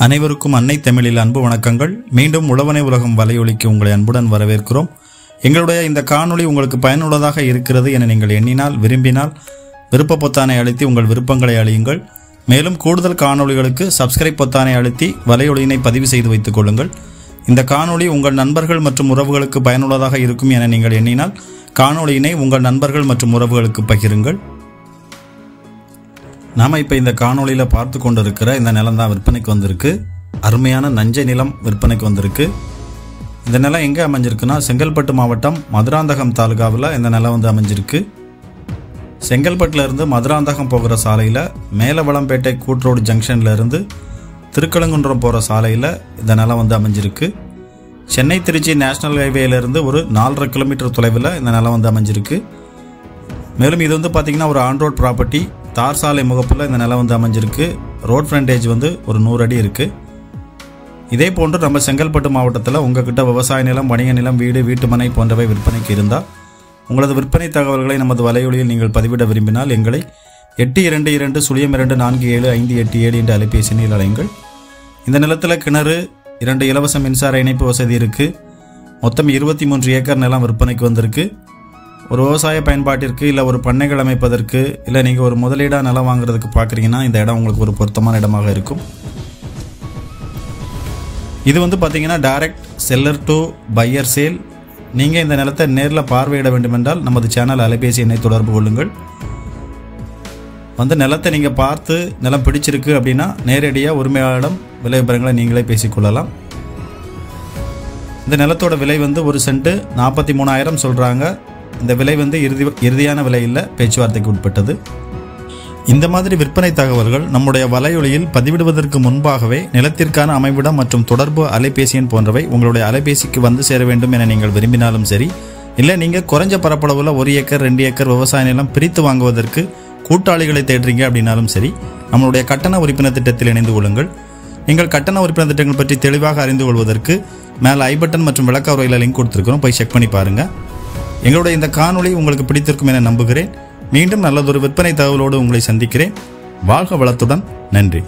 அனைவருக்கும் அன்னை தமிழில் அன்பு வணக்கங்கள். மீண்டும் உழவனை உலகம் வலையொலிக்கு உங்களை அன்புடன் வரவேற்கிறோம். எங்களுடைய இந்த காணொளி உங்களுக்கு பயனுள்ளதாக இருக்கிறது என நீங்கள் எண்ணினால், விரும்பினால் விருப்ப பொத்தானை அழுத்தி உங்கள் விருப்பங்களை அழியுங்கள். மேலும் கூடுதல் காணொளிகளுக்கு சப்ஸ்கிரைப் பொத்தானை அழுத்தி வலையொலியினை பதிவு செய்து வைத்துக் கொள்ளுங்கள். இந்த காணொளி உங்கள் நண்பர்கள் மற்றும் உறவுகளுக்கு பயனுள்ளதாக இருக்கும் என நீங்கள் எண்ணினால் காணொளியினை உங்கள் நண்பர்கள் மற்றும் உறவுகளுக்கு பகிருங்கள். நாம் இப்போ இந்த காணொளியில் பார்த்து கொண்டு இருக்கிற இந்த நிலம் தான் விற்பனைக்கு வந்திருக்கு. அருமையான நஞ்சை நிலம் விற்பனைக்கு வந்திருக்கு. இந்த நிலம் எங்கே அமைஞ்சிருக்குன்னா, செங்கல்பட்டு மாவட்டம் மதுராந்தகம் தாலுகாவில் இந்த நிலம் வந்து அமைஞ்சிருக்கு. செங்கல்பட்டில் இருந்து மதுராந்தகம் போகிற சாலையில் மேலவளம்பேட்டை கூட்ரோடு ஜங்ஷனில் இருந்து திருக்கழுங்குன்றம் போகிற சாலையில் இந்த நிலம் வந்து அமைஞ்சிருக்கு. சென்னை திருச்சி நேஷனல் ஹைவேலேருந்து ஒரு 4.5 கிலோமீட்டர் தொலைவில் இந்த நிலம் வந்து அமைஞ்சிருக்கு. மேலும் இது வந்து பார்த்திங்கன்னா ஒரு ஆன் ரோட் ப்ராப்பர்ட்டி. தார் சாலை முகப்பில் இந்த நிலம் வந்து அமைஞ்சிருக்கு. ரோட் ஃப்ரண்டேஜ் வந்து ஒரு 100 அடி இருக்குது. இதே போன்று நம்ம செங்கல்பட்டு மாவட்டத்தில் உங்ககிட்ட விவசாய நிலம், வணிக நிலம், வீடு, வீட்டுமனை போன்றவை விற்பனைக்கு இருந்தால் உங்களது விற்பனை தகவல்களை நமது வலையொலியில் நீங்கள் பதிவிட விரும்பினால் எங்களை 8220247587 என்ற அலைபேசியில் அழையுங்கள். இந்த நிலத்தில் கிணறு, 2 இலவச மின்சார இணைப்பு வசதி இருக்குது. மொத்தம் 23 ஏக்கர் நிலம் விற்பனைக்கு வந்திருக்கு. ஒரு விவசாய பயன்பாட்டிற்கு இல்லை ஒரு பண்ணைகள் அமைப்பதற்கு இல்லை நீங்கள் ஒரு முதலீடாக நிலம் வாங்குறதுக்கு பார்க்குறீங்கன்னா இந்த இடம் உங்களுக்கு ஒரு பொருத்தமான இடமாக இருக்கும். இது வந்து பார்த்தீங்கன்னா direct seller to buyer sale. நீங்கள் இந்த நிலத்தை நேரில் பார்வையிட வேண்டுமென்றால் நமது சேனல் அலைபேசி எண்ணை தொடர்பு கொள்ளுங்கள். வந்து நிலத்தை நீங்கள் பார்த்து நிலம் பிடிச்சிருக்கு அப்படின்னா நேரடியாக உரிமையாளரிடம் விலை விவரங்களை நீங்களே பேசிக்கொள்ளலாம். இந்த நிலத்தோட விலை வந்து ஒரு சென்ட் 43,000 சொல்கிறாங்க. இந்த விலை வந்து இறுதியான விலை இல்லை, பேச்சுவார்த்தைக்கு உட்பட்டது. இந்த மாதிரி விற்பனை தகவல்கள் நம்முடைய வலையொலியில் பதிவிடுவதற்கு முன்பாகவே நிலத்திற்கான அமைவிடம் மற்றும் தொடர்பு அலைபேசி எண் போன்றவை உங்களுடைய அலைபேசிக்கு வந்து சேர வேண்டும் என நீங்கள் விரும்பினாலும் சரி, இல்லை நீங்கள் குறைஞ்ச பரப்பளவில் 1 ஏக்கர் 2 ஏக்கர் விவசாய நிலம் பிரித்து வாங்குவதற்கு கூட்டாளிகளை தேடுறீங்க அப்படின்னாலும் சரி, நம்மளுடைய கட்டண உறுப்பினர் திட்டத்தில் இணைந்து கொள்ளுங்கள். நீங்கள் கட்டண உறுப்பினர் திட்டங்கள் பற்றி தெளிவாக அறிந்து கொள்வதற்கு மேலே ஐ பட்டன் மற்றும் விளக்க உரையில் லிங்க் கொடுத்துருக்கிறோம், போய் செக் பண்ணி பாருங்கள். எங்களுடைய இந்த காணொளி உங்களுக்கு பிடித்திருக்கும் என நம்புகிறேன். மீண்டும் நல்லதொரு விற்பனை தகவலோடு உங்களை சந்திக்கிறேன். வாழ்க வளத்துடன். நன்றி.